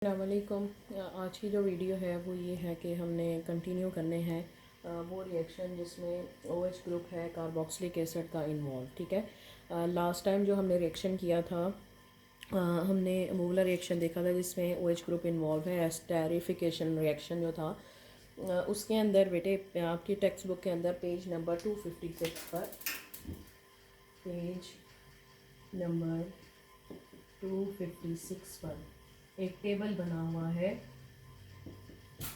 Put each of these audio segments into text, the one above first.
अस्सलामुअलैकुम। आज की जो वीडियो है वो ये है कि हमने कंटिन्यू करने हैं वो रिएक्शन जिसमें OH ग्रुप है कार्बोक्सिलिक एसिड का इन्वॉल्व। ठीक है, लास्ट टाइम जो हमने रिएक्शन किया था हमने वो वाला रिएक्शन देखा था जिसमें OH ग्रुप इन्वॉल्व है, एस्टेरिफिकेशन रिएक्शन जो था। उसके अंदर बेटे आपकी टेक्स्ट बुक के अंदर पेज नंबर 256 पर, पेज नंबर 256 पर एक टेबल बना हुआ है।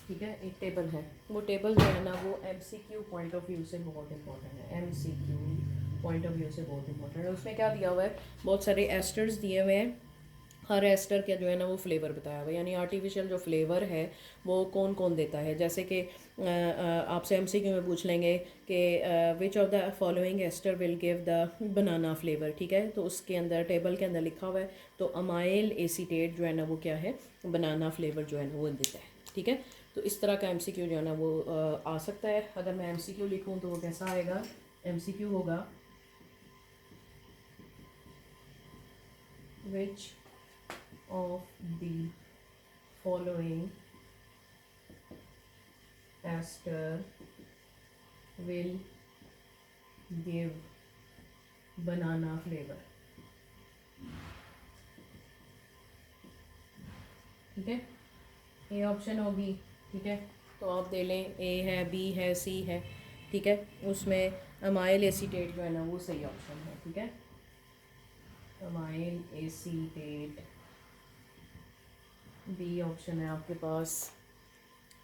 ठीक है, एक टेबल है। वो टेबल जो है ना वो MCQ पॉइंट ऑफ व्यू से बहुत इंपॉर्टेंट है। MCQ पॉइंट ऑफ व्यू से बहुत इंपॉर्टेंट है। उसमें क्या दिया हुआ है, बहुत सारे एस्टर्स दिए हुए हैं। हर एस्टर का जो है ना वो फ्लेवर बताया हुआ है, यानी आर्टिफिशियल जो फ्लेवर है वो कौन कौन देता है। जैसे कि आपसे MCQ में पूछ लेंगे कि which of the following ester will give the banana flavour. ठीक है, तो उसके अंदर टेबल के अंदर लिखा हुआ है, तो अमाइल एसीटेट जो है ना वो क्या है, बनाना फ्लेवर जो है ना वो देता है। ठीक है, तो इस तरह का MCQ जो है ना वो आ सकता है। अगर मैं MCQ लिखूँ तो वो कैसा आएगा, MCQ होगा विच of the following ester will give banana flavor। ठीक है, ए ऑप्शन होगी। ठीक है, तो आप दे लें, ए है, बी है, सी है। ठीक है, उसमें अमाइल एसीटेट जो है ना वो सही ऑप्शन है। ठीक है, अमाइल एसीटेट बी ऑप्शन है आपके पास।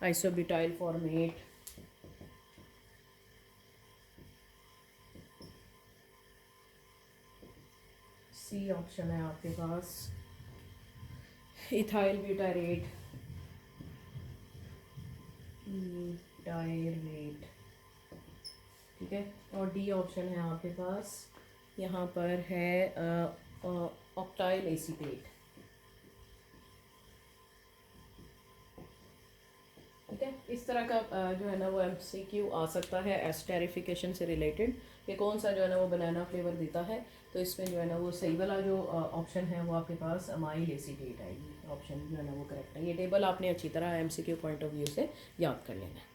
आइसोब्यूटाइल फॉर्मेट सी ऑप्शन है आपके पास। Ethyl butyrate direct. ठीक है, और डी ऑप्शन है आपके पास, यहाँ पर है ऑक्टाइल एसीटेट। ठीक है, इस तरह का जो है ना वो MCQ आ सकता है एस्टेरिफिकेशन से रिलेटेड, कि कौन सा जो है ना वो बनाना फ्लेवर देता है। तो इसमें जो है ना वो सही वाला जो ऑप्शन है वो आपके पास अमाइल एसीटेट आएगी। ऑप्शन जो है ना वो करेक्ट है। ये टेबल आपने अच्छी तरह MCQ पॉइंट ऑफ व्यू से याद कर लेना है।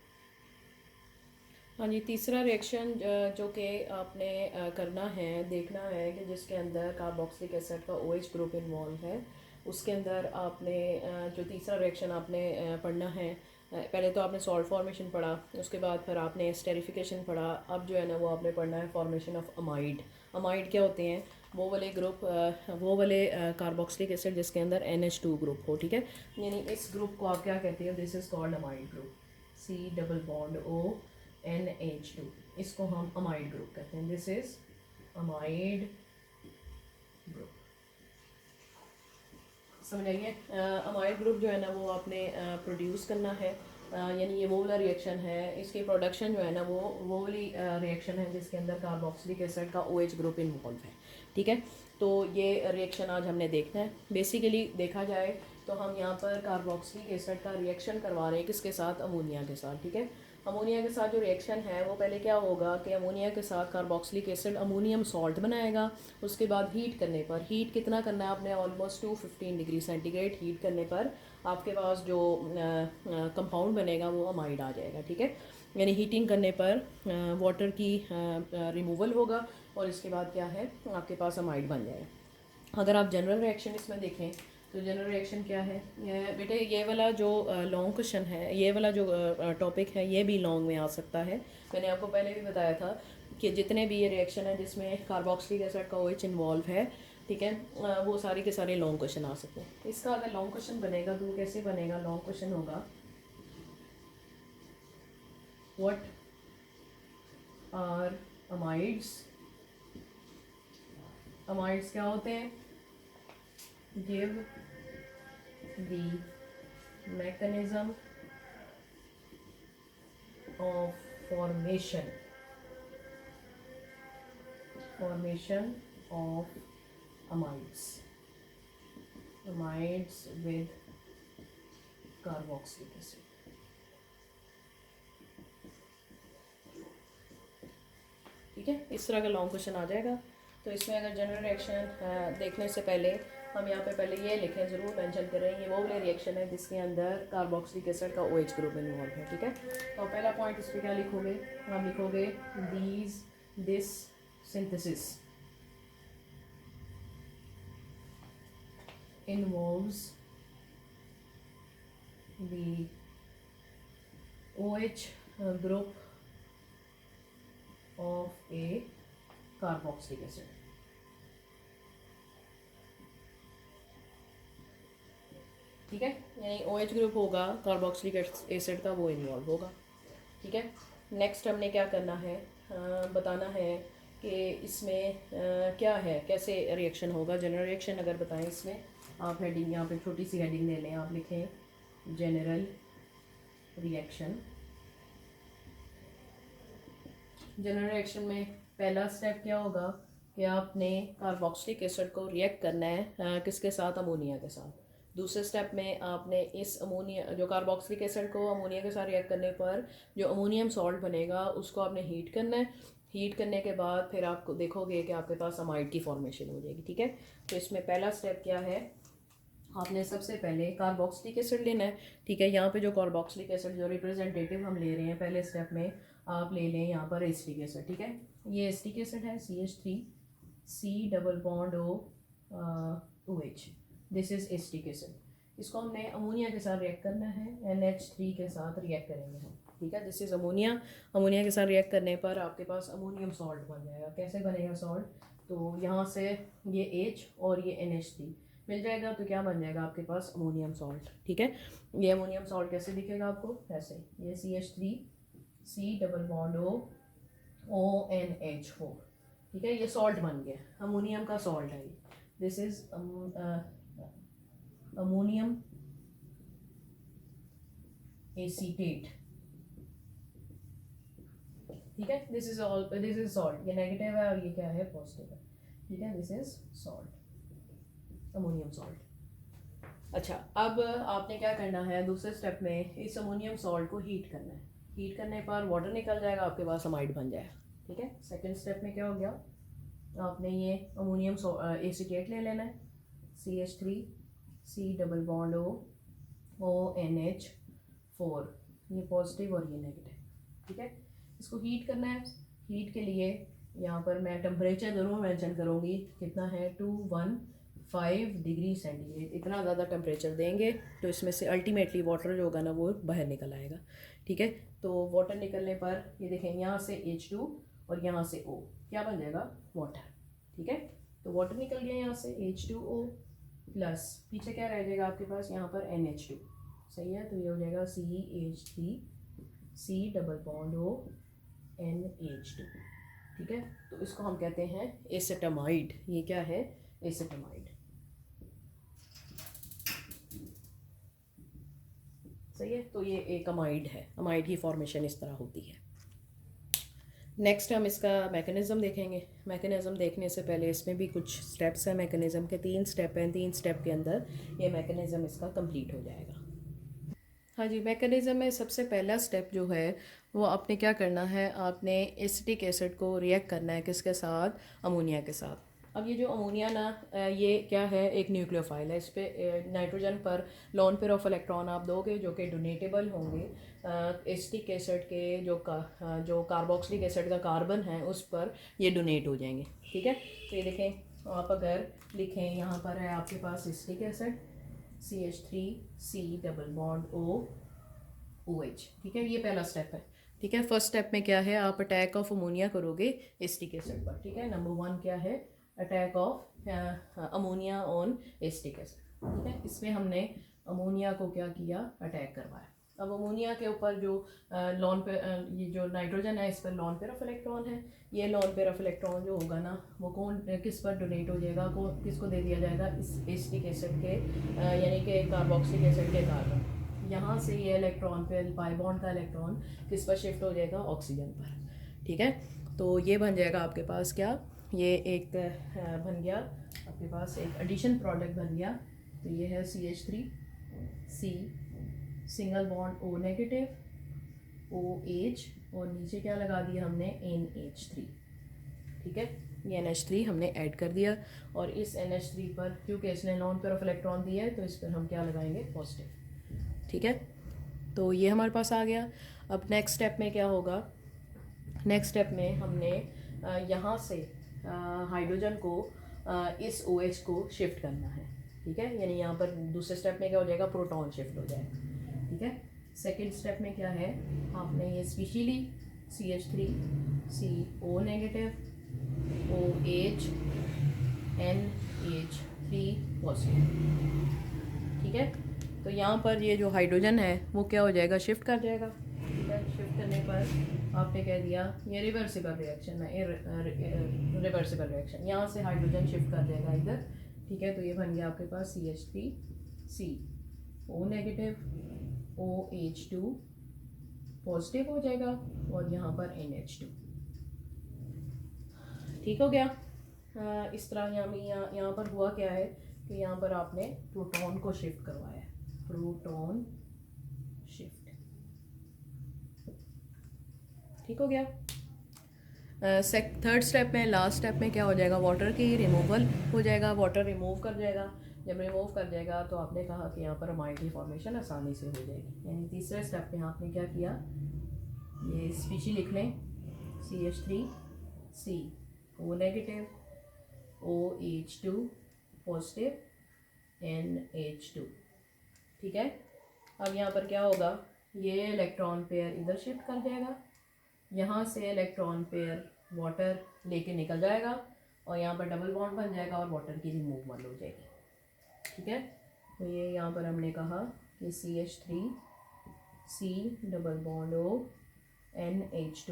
हाँ जी, तीसरा रिएक्शन जो कि आपने करना है, देखना है कि जिसके अंदर कार्बोक्सिलिक एसिड का OH ग्रुप इन्वॉल्व है। उसके अंदर आपने जो तीसरा रिएक्शन आपने पढ़ना है, पहले तो आपने सॉल्ट फॉर्मेशन पढ़ा, उसके बाद फिर आपने स्टेरिफिकेशन पढ़ा। अब जो है ना वो आपने पढ़ना है फॉर्मेशन ऑफ अमाइड। अमाइड क्या होते हैं, वो वाले ग्रुप, वो वाले कार्बोक्सिलिक एसिड जिसके अंदर NH2 ग्रुप हो। ठीक है, यानी इस ग्रुप को आप क्या कहते हैं, this is called amide group. C double bond O NH2, इसको हम अमाइड ग्रुप कहते हैं। This is amide group. समझ आइए, अमाइड ग्रुप जो है ना वो आपने प्रोड्यूस करना है, यानी ये वो वाला रिएक्शन है। इसकी प्रोडक्शन जो है ना वो वाली रिएक्शन है जिसके अंदर कार्बोक्सिलिक एसिड का OH ग्रुप इन्वॉल्व है। ठीक है, तो ये रिएक्शन आज हमने देखना है। बेसिकली देखा जाए तो हम यहाँ पर कार्बोक्सिलिक एसिड का रिएक्शन करवा रहे हैं किसके साथ, अमोनिया के साथ। ठीक है, अमोनिया के साथ जो रिएक्शन है वो पहले क्या होगा कि अमोनिया के साथ कार्बोक्सिलिक एसिड अमोनियम सॉल्ट बनाएगा। उसके बाद हीट करने पर, हीट कितना करना है आपने, ऑलमोस्ट 215 डिग्री सेंटीग्रेड हीट करने पर आपके पास जो कंपाउंड बनेगा वो अमाइड आ जाएगा। ठीक है, यानी हीटिंग करने पर वाटर की रिमूवल होगा और इसके बाद क्या है, आपके पास अमाइड बन जाएगा। अगर आप जनरल रिएक्शन इसमें देखें तो जनरल रिएक्शन क्या है, ये बेटे ये वाला जो लॉन्ग क्वेश्चन है, ये वाला जो टॉपिक है ये भी लॉन्ग में आ सकता है। मैंने आपको पहले भी बताया था कि जितने भी ये रिएक्शन है जिसमें कार्बोक्सिलिक एसिड का OH इन्वॉल्व है, ठीक है, वो सारे के सारे लॉन्ग क्वेश्चन आ सकते हैं। इसका अगर लॉन्ग क्वेश्चन बनेगा तो कैसे बनेगा, लॉन्ग क्वेश्चन होगा व्हाट आर अमाइड्स। अमाइड्स क्या होते हैं, give the mechanism of formation of amides with carboxylic acid। ठीक है, इस तरह का लॉन्ग क्वेश्चन आ जाएगा। तो इसमें अगर जनरल रिएक्शन देखने से पहले हम यहाँ पे पहले ये लिखें, ज़रूर मेंशन करें, ये वो वाला रिएक्शन है जिसके अंदर कार्बोक्सिलिक एसिड का OH ग्रुप इन्वॉल्व है, ठीक है। तो पहला पॉइंट इस पर क्या लिखोगे, हम लिखोगे this synthesis involves the OH group of a carboxylic acid। ठीक है, यानी OH ग्रुप होगा कार्बोक्सिलिक एसिड का, वो इन्वॉल्व होगा, ठीक है। नेक्स्ट हमने क्या करना है, बताना है कि इसमें क्या है, कैसे रिएक्शन होगा। जनरल रिएक्शन अगर बताएं इसमें, आप हेडिंग यहाँ पे छोटी सी हेडिंग ले लें, आप लिखें जनरल रिएक्शन। जनरल रिएक्शन में पहला स्टेप क्या होगा कि आपने कार्बोक्सिलिक एसिड को रिएक्ट करना है किसके साथ, अमोनिया के साथ। दूसरे स्टेप में आपने इस अमोनिया, जो कार्बोक्सिलिक एसिड को अमोनिया के साथ रिएक्ट करने पर जो अमोनियम सॉल्ट बनेगा उसको आपने हीट करना है। हीट करने के बाद फिर आपको देखोगे कि आपके पास अमाइड की फॉर्मेशन हो जाएगी, ठीक है। तो इसमें पहला स्टेप क्या है, आपने सबसे पहले कार्बोक्सिलिक एसिड लेना है, ठीक है। यहाँ पे जो कार्बोक्सिलिक एसिड जो रिप्रेजेंटेटिव हम ले रहे हैं पहले स्टेप में, आप ले लें यहाँ पर एसिटिक एसिड, ठीक है। ये एसिटिक एसिड है CH3C double bond OH, this is acetic acid. इसको हमने अमोनिया के साथ रिएक्ट करना है, NH3 के साथ रिएक्ट करेंगे हम, ठीक है। This is ammonia. अमोनिया के साथ रिएक्ट करने पर आपके पास अमोनियम सॉल्ट बन जाएगा। कैसे बनेगा सॉल्ट, तो यहाँ से ये H और ये NH3 मिल जाएगा, तो क्या बन जाएगा आपके पास अमोनियम सॉल्ट, ठीक है। ये अमोनियम सॉल्ट कैसे दिखेगा आपको, ऐसे, ये CH3C डबल बॉन्ड ONH4, ठीक है। ये सॉल्ट बन गया, अमोनियम का सॉल्ट है ये। दिस इज अमोनियम एसीटेट, ठीक है। दिस इज सॉल्ट, ये नेगेटिव है और ये क्या है, पॉजिटिव है, ठीक है। This is salt, ammonium salt. अच्छा, अब आपने क्या करना है, दूसरे स्टेप में इस अमोनियम सॉल्ट को हीट करना है। हीट करने पर वाटर निकल जाएगा, आपके पास अमाइड बन जाएगा, ठीक है। सेकंड स्टेप में क्या हो गया, आपने ये अमोनियम एसीटेट ले लेना है, CH3C डबल बॉन्ड ONH4, ये पॉजिटिव और ये नेगेटिव, ठीक है। इसको हीट करना है। हीट के लिए यहाँ पर मैं टेम्परेचर ज़रूर मेंशन करूँगी, कितना है 215 डिग्री सेंटीग्रेड। इतना ज़्यादा टेम्परेचर देंगे तो इसमें से अल्टीमेटली वाटर जो होगा ना वो बाहर निकल आएगा, ठीक है। तो वाटर निकलने पर ये देखें, यहाँ से H2 और यहाँ से O, क्या बन जाएगा, वाटर, ठीक है। तो वाटर निकल गया यहाँ से H2O प्लस पीछे क्या रह जाएगा आपके पास, यहाँ पर NH2, सही है। तो ये हो जाएगा CH3C डबल बॉन्ड ONH2, ठीक है। तो इसको हम कहते हैं एसेटामाइड। ये क्या है, एसेटामाइड, सही है। तो ये एक अमाइड है, अमाइड की फॉर्मेशन इस तरह होती है। नेक्स्ट हम इसका मैकेनिज़्म देखेंगे। मैकेनिज़्म देखने से पहले इसमें भी कुछ स्टेप्स हैं मैकेनिज़्म के, 3 स्टेप हैं। 3 स्टेप के अंदर ये मैकेनिज़्म इसका कंप्लीट हो जाएगा। हाँ जी, मैकेनिज़्म में सबसे पहला स्टेप जो है वो आपने क्या करना है, आपने एसिटिक एसिड को रिएक्ट करना है किसके साथ, अमोनिया के साथ। अब ये जो अमोनिया ना, ये क्या है, एक न्यूक्लियोफाइल है। इस पर नाइट्रोजन पर लोन पेयर ऑफ इलेक्ट्रॉन आप दोगे जो कि डोनेटेबल होंगे एसिटिक एसिड के, जो कार्बोक्सिलिक एसिड का कार्बन है उस पर ये डोनेट हो जाएंगे, ठीक है। तो ये देखें, आप अगर लिखें, यहाँ पर है आपके पास acetic acid CH3C double bond OH, ठीक है। ये पहला स्टेप है, ठीक है। फर्स्ट स्टेप में क्या है, आप अटैक ऑफ अमोनिया करोगे एसिटिक एसिड पर, ठीक है। नंबर 1 क्या है, attack of ammonia on acetic acid, ठीक है। इसमें हमने अमोनिया को क्या किया, अटैक करवाया। अब अमोनिया के ऊपर जो लॉन पे ये जो नाइट्रोजन है इस पर लॉन पेयर ऑफ इलेक्ट्रॉन है। ये लॉन पेयर ऑफ इलेक्ट्रॉन जो होगा ना वो कौन किस पर डोनेट हो जाएगा, किसको दे दिया जाएगा, इस एसिटिक एसिड के यानी कि कार्बोक्सिलिक एसिड के कार्बन। यहाँ से ये इलेक्ट्रॉन पे पाई बॉन्ड का इलेक्ट्रॉन किस पर शिफ्ट हो जाएगा, ऑक्सीजन पर, ठीक है। तो ये बन जाएगा आपके पास क्या, ये एक बन गया आपके पास एक एडिशन प्रोडक्ट बन गया। तो ये है CH3C single bond O negative OH और नीचे क्या लगा दिया हमने NH3, ठीक है। ये NH3 हमने ऐड कर दिया, और इस NH3 पर क्योंकि इसने नॉन पेयर ऑफ इलेक्ट्रॉन दिया है तो इस पर हम क्या लगाएंगे, पॉजिटिव। ठीक है, तो ये हमारे पास आ गया। अब नेक्स्ट स्टेप में क्या होगा, नेक्स्ट स्टेप में हमने यहाँ से हाइड्रोजन को इस OH को शिफ्ट करना है। ठीक है, यानी यहाँ पर दूसरे स्टेप में क्या हो जाएगा, प्रोटॉन शिफ्ट हो जाएगा। ठीक है, सेकेंड स्टेप में क्या है, आपने ये specially CH3 CO negative OH NH3 positive. ठीक है, तो यहाँ पर ये जो हाइड्रोजन है वो क्या हो जाएगा, शिफ्ट कर जाएगा। ठीक है, शिफ्ट करने पर आपने कह दिया ये रिवर्सिबल रिएक्शन है, रिवर्सिबल रिएक्शन, यहाँ से हाइड्रोजन शिफ्ट कर देगा इधर। ठीक है, तो ये बन गया आपके पास CH3 CO negative OH2 positive हो जाएगा, और यहाँ पर NH2। ठीक हो गया। इस तरह यहाँ पर हुआ क्या है कि यहाँ पर आपने प्रोटॉन को शिफ्ट करवाया है, प्रोटॉन शिफ्ट। ठीक हो गया। थर्ड स्टेप में, लास्ट स्टेप में क्या हो जाएगा, वाटर की रिमूवल हो जाएगा, वाटर रिमूव कर जाएगा। जब रिमूव कर जाएगा तो आपने कहा कि यहाँ पर अमाइड की फॉर्मेशन आसानी से हो जाएगी। यानी तीसरे स्टेप में आपने क्या किया, ये स्पीशी लिख लें, CH3 CO negative OH2 positive NH2। ठीक है, अब यहाँ पर क्या होगा, ये इलेक्ट्रॉन पेयर इधर शिफ्ट कर जाएगा, यहाँ से इलेक्ट्रॉन पेयर वाटर लेके निकल जाएगा, और यहाँ पर डबल बॉन्ड बन जाएगा और वाटर की रिमूवल हो जाएगी। ठीक है, तो ये यहाँ पर हमने कहा कि CH3 C double bond O NH2,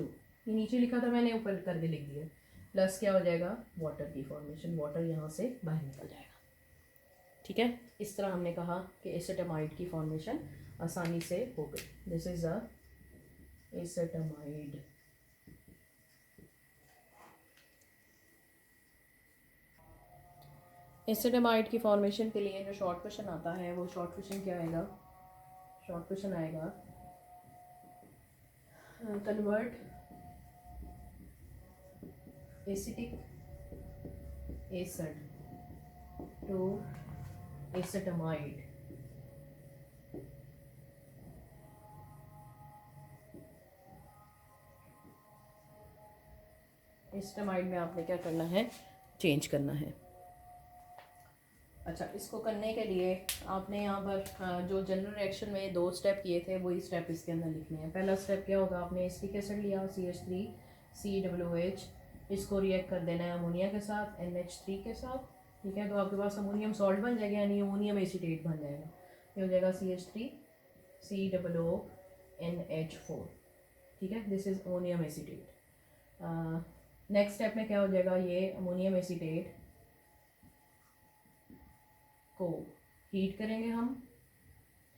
ये नीचे लिखा था मैंने, ऊपर करके लिख दिया, प्लस क्या हो जाएगा, वाटर की फॉर्मेशन, वाटर यहाँ से बाहर निकल जाएगा। ठीक है, इस तरह हमने कहा कि एसेटामाइड की फॉर्मेशन आसानी से हो गई। This is a एसेटामाइड। एसेटामाइड की फॉर्मेशन के लिए जो शॉर्ट क्वेश्चन आता है वो शॉर्ट क्वेश्चन क्या आएगा, शॉर्ट क्वेश्चन आएगा कन्वर्ट एसिटिक एसिड टू एसेटामाइड एसेटामाइड में आपने क्या करना है, चेंज करना है। अच्छा, इसको करने के लिए आपने यहाँ पर जो जनरल रिएक्शन में 2 स्टेप किए थे वही स्टेप इसके अंदर लिखने हैं। पहला स्टेप क्या होगा, आपने एसिटिक एसिड लिया CH3 COOH, इसको रिएक्ट कर देना है अमोनिया के साथ, NH3 के साथ। ठीक है, तो आपके पास अमोनियम सॉल्ट बन जाएगा, यानी अमोनियम एसीटेट बन जाएगा। ये हो जाएगा CH3 COONH4। ठीक है, this is ammonium acetate. Next step में क्या हो जाएगा, ये अमोनियम एसीटेट को हीट करेंगे हम।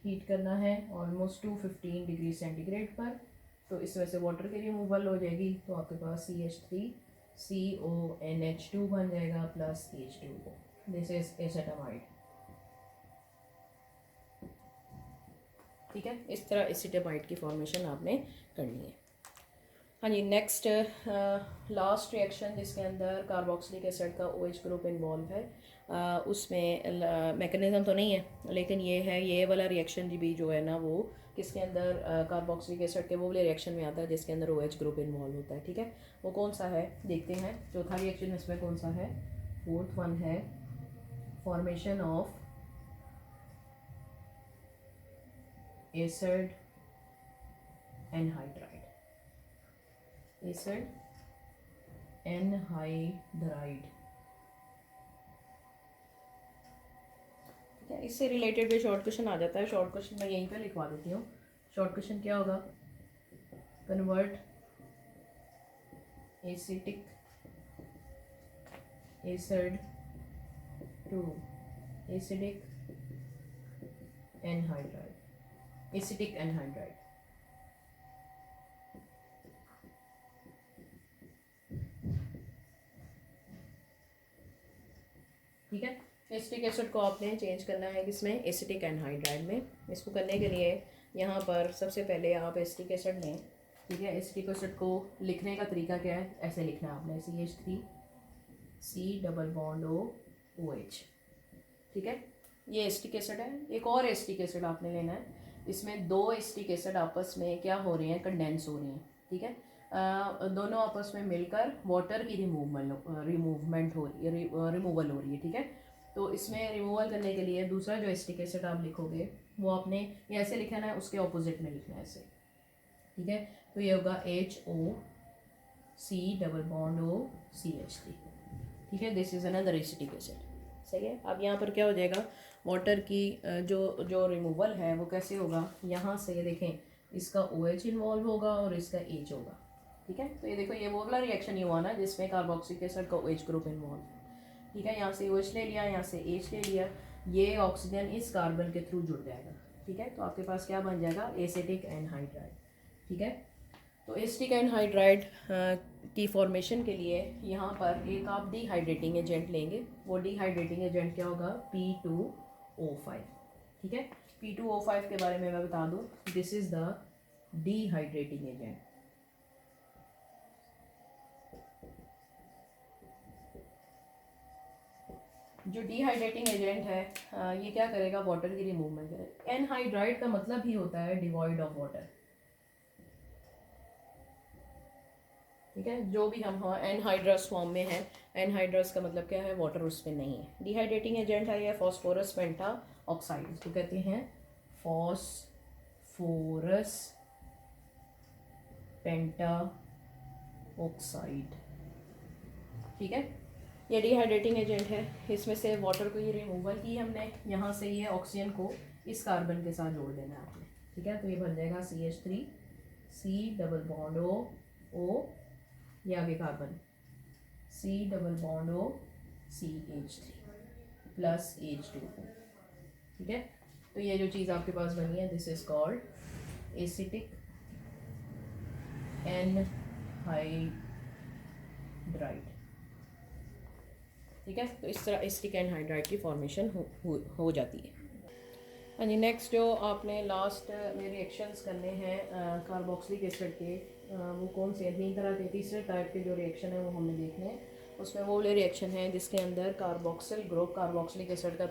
हीट करना है ऑलमोस्ट 215 डिग्री सेंटीग्रेड पर, तो इस वजह से वाटर की रिमूवल हो जाएगी, तो आपके पास CH3 CONH2 बन जाएगा प्लस H2O। This is एसेटामाइड। ठीक है, इस तरह एसेटामाइड की फॉर्मेशन आपने करनी है। हाँ जी, नेक्स्ट लास्ट रिएक्शन जिसके अंदर कार्बोक्सिलिक एसिड का OH ग्रुप इन्वॉल्व है, उसमें मैकेनिज़्म तो नहीं है, लेकिन ये है, ये वाला रिएक्शन भी जो है ना वो किसके अंदर, कार्बोक्सिलिक एसिड के वो वाले रिएक्शन में आता है जिसके अंदर OH ग्रुप इन्वॉल्व होता है। ठीक है, वो कौन सा है देखते हैं। चौथा रिएक्शन इसमें कौन सा है, फोर्थ वन है formation of acid anhydride, acid anhydride. ठीक है, इससे रिलेटेड भी शॉर्ट क्वेश्चन आ जाता है। शॉर्ट क्वेश्चन मैं यहीं पे लिखवा देती हूँ। शॉर्ट क्वेश्चन क्या होगा, convert acetic acid to acidic anhydride, acetic anhydride. ठीक है, एसिटिक एसिड को आपने चेंज करना है किसमें, एसिटिक एनहाइड्राइड में। इसको करने के लिए यहाँ पर सबसे पहले आप एसिटिक एसिड लें। ठीक है, एसिटिक एसिड को लिखने का तरीका क्या है, ऐसे लिखना है आपने CH3 C double bond O OH। ठीक है, ये एसिटिक एसिड है। एक और एसिटिक एसिड आपने लेना है, इसमें दो एसिटिक एसिड आपस में क्या हो रही हैं, कंडेंस हो रही हैं। ठीक है, दोनों आपस में मिलकर वाटर की रिमूवमेंट हो रही है, रिमूवल हो रही है। ठीक है, तो इसमें रिमूवल करने के लिए दूसरा जो एसिटिक एसिड आप लिखोगे वो आपने ये ऐसे लिखना है, उसके ऑपोजिट में लिखना है ऐसे। ठीक है, तो ये होगा HOC डबल बॉन्ड OCH3। ठीक है, this is another acetic acid. सही है, अब यहाँ पर क्या हो जाएगा, वाटर की जो रिमूवल है वो कैसे होगा, यहाँ से ये देखें, इसका OH इन्वॉल्व होगा और इसका H होगा। ठीक है, तो ये देखो, ये वो वाला रिएक्शन ही हुआ ना जिसमें कार्बोक्सिलिक एसिड का OH ग्रुप इन्वॉल्व है। ठीक है, यहाँ से OH ले लिया, यहाँ से H ले लिया, ये ऑक्सीजन इस कार्बन के थ्रू जुड़ जाएगा। ठीक है, तो आपके पास क्या बन जाएगा, एसिटिक एनहाइड्राइड। ठीक है, तो एसिटिक एनहाइड्राइड की फॉर्मेशन के लिए यहाँ पर एक आप डिहाइड्रेटिंग एजेंट लेंगे। वो डिहाइड्रेटिंग एजेंट क्या होगा, P2O5। ठीक है, P2O5 के बारे में मैं बता दूँ, this is the dehydrating agent. जो डिहाइड्रेटिंग एजेंट है ये क्या करेगा, वाटर की रिमूवमेंट करेगा। एनहाइड्राइड का मतलब ही होता है डिवॉइड ऑफ वाटर। ठीक है, जो भी हम एनहाइड्रस फॉर्म में है, एनहाइड्रस का मतलब क्या है, वाटर उसमें नहीं है। डिहाइड्रेटिंग एजेंट है ये फॉस्फोरस पेंटा ऑक्साइड, इसको कहते हैं फॉस्फोरस पेंटा ऑक्साइड। ठीक है, ये डिहाइड्रेटिंग एजेंट है। इसमें से वाटर को ये रिमूवल की हमने, यहाँ से ये ऑक्सीजन को इस कार्बन के साथ जोड़ देना है आपने। ठीक है, तो ये बन जाएगा CH3 C double bond O, ये आगे carbon C double bond O CH3 plus H2O। ठीक है, तो ये जो चीज़ आपके पास बनी है, this is called acetic anhydride. ठीक है, तो इस तरह एसिटिक एनहाइड्राइड की फॉर्मेशन हो जाती है। हाँ जी, नेक्स्ट जो आपने लास्ट में रिएक्शंस करने हैं कार्बोक्सिलिक एसिड के, वो कौन से हैं, 3 तरह के, तीसरे टाइप के जो रिएक्शन है वो हमने देखने हैं। उसमें वो वाले रिएक्शन है जिसके अंदर कार्बोक्सिल ग्रुप, कार्बोक्सिलिक एसिड का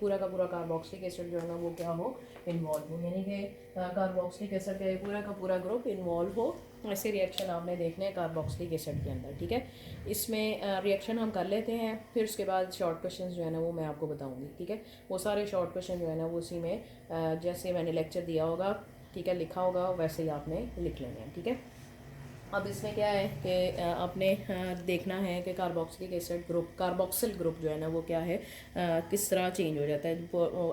पूरा कार्बोक्सिलिक एसिड जो है ना वो क्या हो, इन्वॉल्व हो, यानी कि कार्बोक्सिलिक एसिड का पूरा ग्रुप इन्वॉल्व हो। ऐसे रिएक्शन आपने देखने हैं कार्बोक्सिलिक एसिड के अंदर। ठीक है, इसमें रिएक्शन हम कर लेते हैं, फिर उसके बाद शॉर्ट क्वेश्चन जो है ना वो मैं आपको बताऊँगी। ठीक है, वो सारे शॉर्ट क्वेश्चन जो है ना वो उसी में जैसे मैंने लेक्चर दिया होगा, ठीक है, लिखा होगा, वैसे ही आपने लिख लेना है। ठीक है, अब इसमें क्या है कि आपने देखना है कि carboxylic acid group, carboxyl group जो है ना वो क्या है, किस तरह चेंज हो जाता है।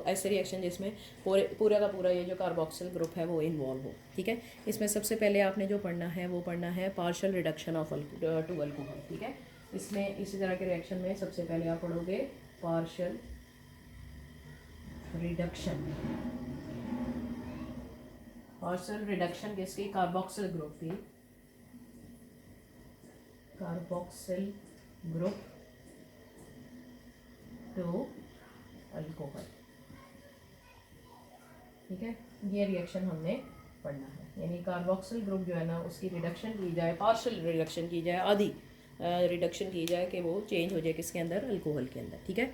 ऐसे रिएक्शन जिसमें पूरा का पूरा ये जो कार्बोक्सिल ग्रुप है वो इन्वॉल्व हो। ठीक है, इसमें सबसे पहले आपने जो पढ़ना है वो पढ़ना है partial reduction of to alcohol. ठीक है, इसमें इसी तरह के रिएक्शन में सबसे पहले आप पढ़ोगे पार्शियल रिडक्शन। पार्शियल रिडक्शन किसकी, कार्बोक्सिल ग्रुप की, कार्बोक्सिल ग्रुप टू अल्कोहल। ठीक है, ये रिएक्शन हमने पढ़ना है, यानी कार्बोक्सिल ग्रुप जो है ना उसकी रिडक्शन की जाए, पार्शियल रिडक्शन की जाए, आधी रिडक्शन की जाए कि वो चेंज हो जाए किसके अंदर, अल्कोहल के अंदर। ठीक है,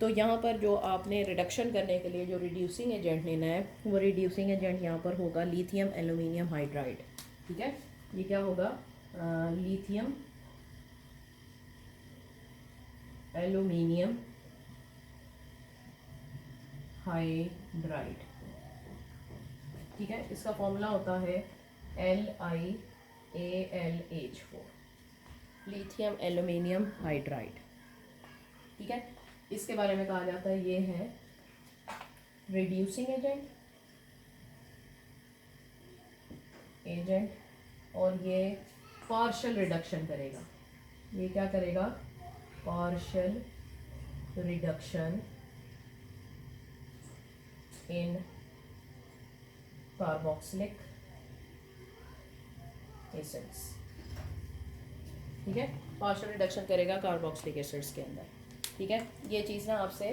तो यहाँ पर जो आपने रिडक्शन करने के लिए जो रिड्यूसिंग एजेंट लेना है, वो रिड्यूसिंग एजेंट यहाँ पर होगा लिथियम एल्यूमिनियम हाइड्राइड। ठीक है, ये क्या होगा, लिथियम एल्यूमिनियम हाइड्राइड। ठीक है, इसका फॉर्मूला होता है LiAlH4, लिथियम एल्यूमिनियम हाइड्राइड। ठीक है, इसके बारे में कहा जाता है ये है रिड्यूसिंग एजेंट और ये पार्शियल रिडक्शन करेगा। ये क्या करेगा, partial reduction in carboxylic acids. ठीक है, पार्शियल रिडक्शन करेगा कार्बोक्सिलिक एसिड्स के अंदर। ठीक है, ये चीज़ ना आपसे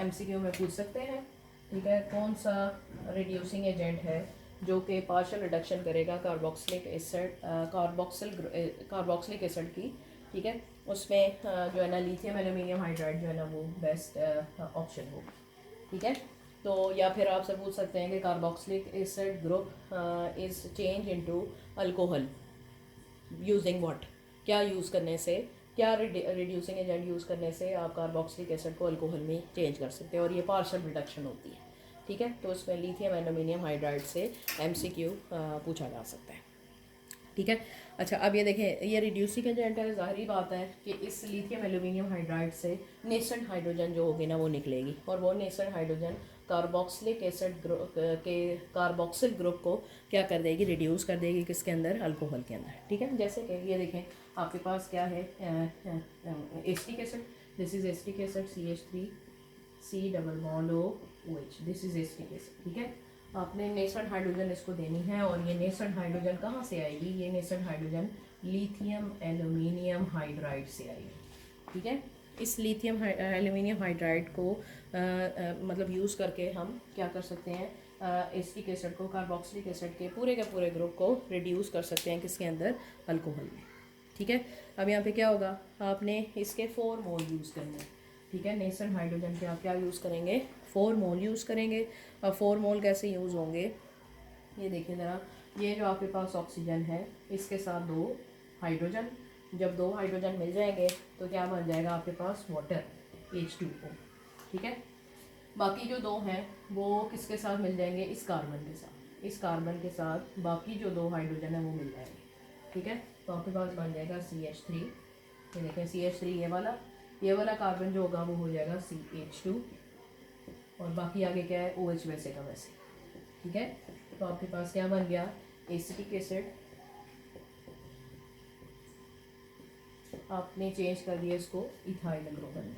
MCQ में पूछ सकते हैं। ठीक है, कौन सा रिड्यूसिंग एजेंट है जो कि पार्शियल रिडक्शन करेगा कार्बोक्सिलिक एसिड, कार्बोक्सिलिक एसिड की ठीक है, उसमें जो है ना लिथियम एल्यूमिनियम हाइड्राइड जो है ना वो बेस्ट ऑप्शन होगा। ठीक है, तो या फिर आपसे पूछ सकते हैं कि carboxylic acid group is change into alcohol using what, क्या यूज़ करने से, क्या रिड्यूसिंग एजेंट यूज़ करने से आप कार्बोक्सिलिक एसिड को अल्कोहल में चेंज कर सकते हैं, और ये पार्शियल रिडक्शन होती है। ठीक है, तो इसमें लिथियम एल्यूमिनियम हाइड्राइड से MCQ पूछा जा सकता है। ठीक है, अच्छा अब ये देखें, ये रिड्यूसिंग एजेंट है, ज़ाहिरी बात है कि इस लिथियम एल्यूमिनियम हाइड्राइड से नेसेंट हाइड्रोजन जो होगी ना वो निकलेगी, और वो नेसेंट हाइड्रोजन कार्बोक्सिलिक एसिड के कार्बोक्सिल ग्रुप को क्या कर देगी, रिड्यूस कर देगी किसके अंदर, अल्कोहल के अंदर। ठीक है, जैसे कि ये देखें आपके पास क्या है, acetic acid, this is acetic acid CH3 C double bond OH, this is acetic acid. ठीक है, आपने नेसेंट हाइड्रोजन इसको देनी है, और ये नेसेंट हाइड्रोजन कहाँ से आएगी, ये nascent hydrogen lithium aluminium hydride से आएगी। ठीक है, इस लिथियम एल्यूमिनियम हाइड्राइड को मतलब यूज़ करके हम क्या कर सकते हैं, एसिटिक एसिड को, कार्बोक्सिलिक एसिड के पूरे ग्रुप को रिड्यूस कर सकते हैं किसके अंदर, अल्कोहल में। ठीक है, अब यहाँ पे क्या होगा, आपने इसके 4 मोल यूज़ करने हैं। ठीक है, नेसेंट हाइड्रोजन के आप क्या यूज़ करेंगे, 4 मोल यूज़ करेंगे। अब 4 मोल कैसे यूज़ होंगे, ये देखिए ज़रा, ये जो आपके पास ऑक्सीजन है इसके साथ 2 हाइड्रोजन, जब 2 हाइड्रोजन मिल जाएंगे तो क्या बन जाएगा आपके पास, वाटर, H2O। ठीक है, बाकी जो 2 हैं वो किसके साथ मिल जाएंगे, इस कार्बन के साथ, इस कार्बन के साथ बाकी जो 2 हाइड्रोजन है वो मिल जाएंगे। ठीक है, तो आपके पास बन जाएगा CH3, ये देखें CH3, ये वाला कार्बन जो होगा वो हो जाएगा CH2, और बाकी आगे क्या है, OH वैसे का वैसे। ठीक है, तो आपके पास क्या बन गया, एसिटिक एसिड, आपने चेंज कर दिया इसको इथाइल ग्लोबल में।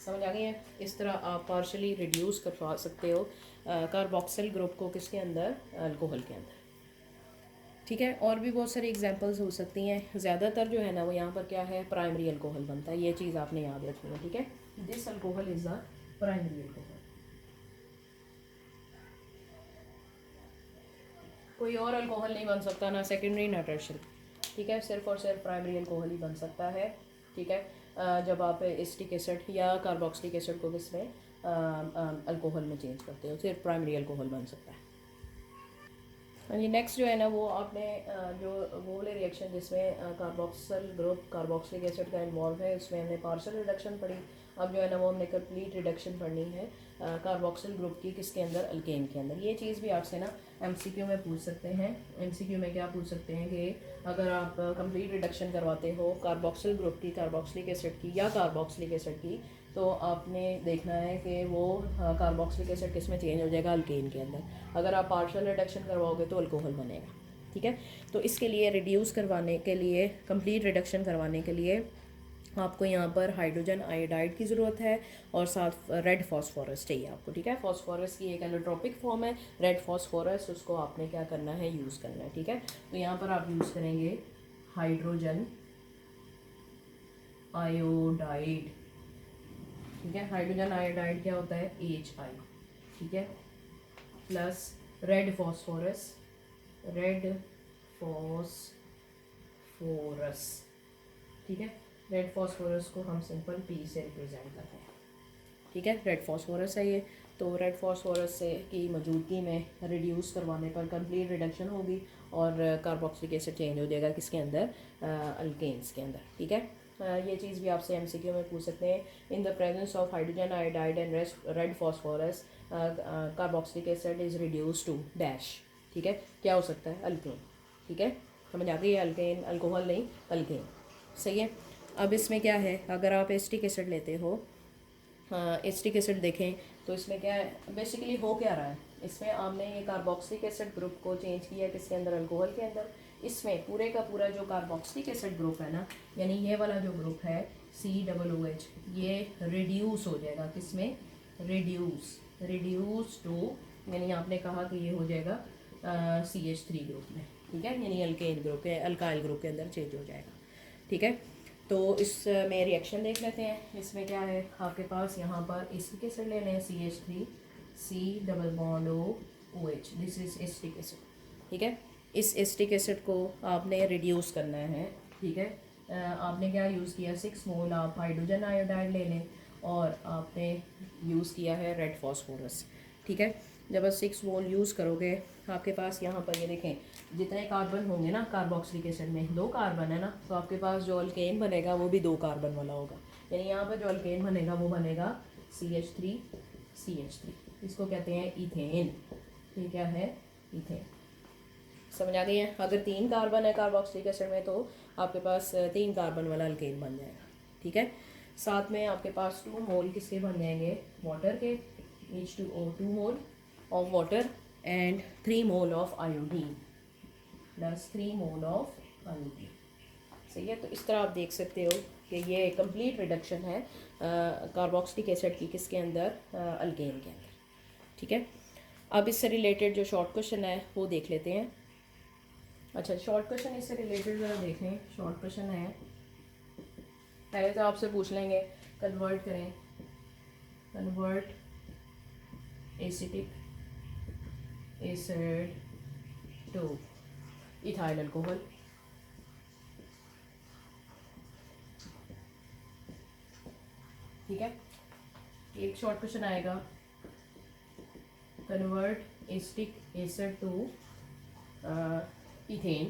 समझ आ गई है, इस तरह आप पार्शली रिड्यूस करवा सकते हो कार्बोक्सिल ग्रुप को किसके अंदर, अल्कोहल के अंदर। ठीक है, और भी बहुत सारी एग्जांपल्स हो सकती हैं, ज़्यादातर जो है ना वो यहाँ पर क्या है, प्राइमरी अल्कोहल बनता है, ये चीज़ आपने याद रखनी है। ठीक है, this alcohol is the primary alcohol, कोई और अल्कोहल नहीं बन सकता, ना सेकेंडरी ना टर्शियरी। ठीक है, सिर्फ और सिर्फ प्राइमरी अल्कोहल ही बन सकता है। ठीक है, जब आप एसिटिक एसिड या कार्बोक्सिलिक एसिड को किसमें, अल्कोहल में चेंज करते हो, सिर्फ प्राइमरी अल्कोहल बन सकता है। ये नेक्स्ट जो है ना वो आपने जो वो वाले रिएक्शन जिसमें कार्बोक्सिल ग्रुप कार्बोक्सिलिक एसिड का इन्वॉल्व है, उसमें हमने पार्शियल रिडक्शन पढ़ी। अब जो है ना वो हमने कंप्लीट रिडक्शन पढ़नी है कार्बोक्सिल ग्रुप की किसके अंदर, अल्केन के अंदर। ये चीज़ भी आपसे ना MCQ में पूछ सकते हैं। MCQ में क्या पूछ सकते हैं कि अगर आप कंप्लीट रिडक्शन करवाते हो कार्बोक्सिल ग्रुप की, कार्बोक्सिलिक एसिड की या कार्बोक्सिलिक एसिड की, तो आपने देखना है कि वो कार्बोक्सिलिक एसिड किस में चेंज हो जाएगा, अल्केन के अंदर। अगर आप पार्शियल रिडक्शन करवाओगे तो अल्कोहल बनेगा। ठीक है, तो इसके लिए रिड्यूस करवाने के लिए, कंप्लीट रिडक्शन करवाने के लिए आपको यहाँ पर हाइड्रोजन आयोडाइड की ज़रूरत है, और साथ रेड फॉस्फोरस चाहिए आपको। ठीक है, फॉस्फोरस की एक एलोट्रोपिक फॉर्म है रेड फॉस्फोरस, उसको आपने क्या करना है, यूज़ करना है। ठीक है, तो यहाँ पर आप यूज़ करेंगे हाइड्रोजन आयोडाइड। ठीक है, हाइड्रोजन आयोडाइड क्या होता है, HI। ठीक है, plus red phosphorus, red phosphorus. ठीक है, रेड फॉस्फोरस को हम सिंपल P से रिप्रेजेंट करते हैं। ठीक है, रेड फॉस्फोरस है ये, तो रेड फॉस्फोरस से की मौजूदगी में रिड्यूस करवाने पर कंप्लीट रिडक्शन होगी, और कार्बोक्सिलिक एसिड चेंज हो जाएगा किसके अंदर, अल्केन्स के अंदर। ठीक है, ये चीज़ भी आपसे MCQ में पूछ सकते हैं। In the presence of hydrogen iodide and red phosphorus carboxylic acid is reduce to dash. ठीक है, क्या हो सकता है, अल्केन। ठीक है, समझ आ गई है, अल्केन, अल्कोहल नहीं, अल्केन। सही है, अब इसमें क्या है, अगर आप एसिटिक एसिड लेते हो, एसिटिक एसिड देखें तो इसमें क्या है, बेसिकली हो क्या रहा है, इसमें आपने ये कार्बोक्सिलिक एसिड ग्रुप को चेंज किया किसके अंदर, अल्कोहल के अंदर। इसमें पूरे का पूरा जो कार्बोक्सिलिक एसिड ग्रुप है ना, यानी ये वाला जो ग्रुप है COOH, ये रिड्यूस हो जाएगा किसमें, रिड्यूस टू, यानी आपने कहा कि ये हो जाएगा CH3 ग्रुप में। ठीक है, यानी अल्केन ग्रुप के, अल्काइल ग्रुप के अंदर चेंज हो जाएगा। ठीक है, तो इसमें रिएक्शन देख लेते हैं। इसमें क्या है आपके पास, यहाँ पर एसिटिक एसिड ले लें, CH3 C double bond OH, this is acetic acid. ठीक है, इस एसिटिक एसिड को आपने रिड्यूस करना है, ठीक है। आपने क्या यूज़ किया, 6 मोल आप हाइड्रोजन आयोडाइड ले लें और आपने यूज़ किया है रेड फॉस्फोरस, ठीक है। जब आप 6 मोल यूज़ करोगे, आपके पास यहाँ पर ये देखें जितने कार्बन होंगे ना कार्बोक्सिलिक एसिड में, 2 कार्बन है ना, तो आपके पास जो अल्केन बनेगा वो भी 2 कार्बन वाला होगा। यानी यहाँ पर जो अल्केन बनेगा वो बनेगा CH3 CH3, इसको कहते हैं इथेन। ये क्या है, इथेन। समझ आ गई है। अगर 3 कार्बन है कार्बोक्सिलिक एसिड में तो आपके पास 3 कार्बन वाला अल्केन बन जाएगा, ठीक है। साथ में आपके पास 2 मोल किसके बन जाएंगे, वाटर के, H2O 2 mole of water and 3 mole of iodine plus 3 mole of iodine. सही है। तो इस तरह आप देख सकते हो कि ये कंप्लीट रिडक्शन है कार्बोक्सिलिक एसिड की किसके अंदर, अल्केन के अंदर, ठीक है। अब इससे रिलेटेड जो शॉर्ट क्वेश्चन है वो देख लेते हैं। अच्छा, शॉर्ट क्वेश्चन इससे रिलेटेड ज़रा देख लें। शॉर्ट क्वेश्चन है, पहले तो आपसे पूछ लेंगे कन्वर्ट करें, convert acetic acid to ethyl alcohol, ठीक है। एक शॉर्ट क्वेश्चन आएगा, convert acetic acid to ethane,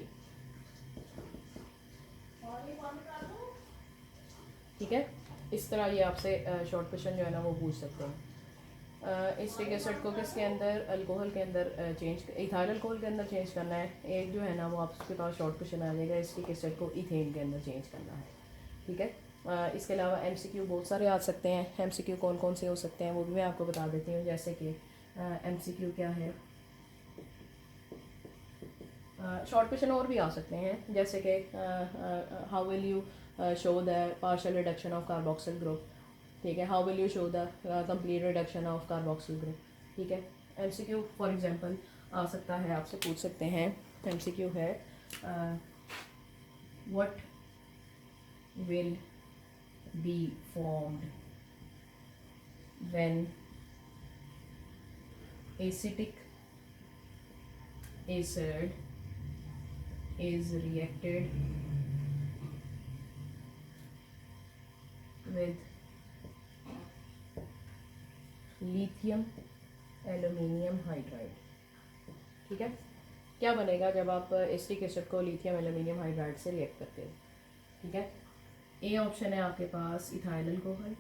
ठीक है। इस तरह ये आपसे शॉर्ट क्वेश्चन जो है ना वो पूछ सकते हैं। एसिटिक एसिड को किसके अंदर, अल्कोहल के अंदर चेंज, इथाइल अल्कोहल के अंदर चेंज करना है। एक जो है ना वो आपके पास शॉर्ट क्वेश्चन आ जाएगा, एसिटिक एसिड को इथेन के अंदर चेंज करना है, ठीक है। इसके अलावा MCQ बहुत सारे आ सकते हैं। MCQ कौन कौन से हो सकते हैं वो भी मैं आपको बता देती हूँ। जैसे कि MCQ क्या है, शॉर्ट क्वेश्चन और भी आ सकते हैं, जैसे कि how will you show the partial reduction of carboxyl group, ठीक है। How will you show the complete reduction of carboxyl group, ठीक है। MCQ फॉर एग्जांपल आ सकता है, आपसे पूछ सकते हैं। MCQ है what will be formed when acetic acid is reacted with lithium aluminium hydride, ठीक है। क्या बनेगा जब आप एसिटिक एसिड को लिथियम एल्यूमिनियम हाइड्राइड से रिएक्ट करते हो, ठीक है। ए ऑप्शन है आपके पास इथाइल अल्कोहल,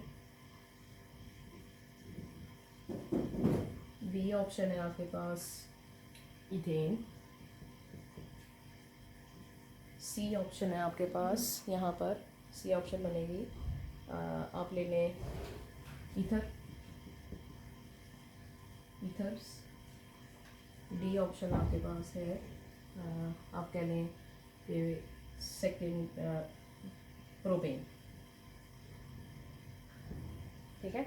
बी ऑप्शन है आपके पास इथेन, सी ऑप्शन है आपके पास, यहाँ पर सी ऑप्शन बनेगी आप ले लें ईथर्स। डी ऑप्शन आपके पास है आप कह लें कि सेकेंड प्रोपेन, ठीक है।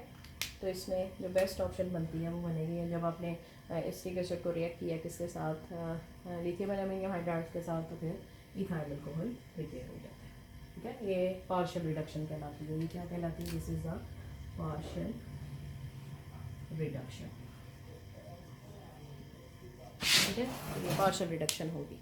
तो इसमें जो बेस्ट ऑप्शन बनती है वो बनेगी जब आपने एसिटिक एसिड को रिएक्ट किया किसके साथ, लिथियम एल्यूमिनियम हाइड्राइड के साथ, तो फिर इथाइल अल्कोहल प्रिपेयर हो जाता है, ठीक है। ये पार्शियल रिडक्शन कहलाती है। ये क्या कहलाती है, this is the partial reduction, ठीक है। ये पार्शियल रिडक्शन होगी।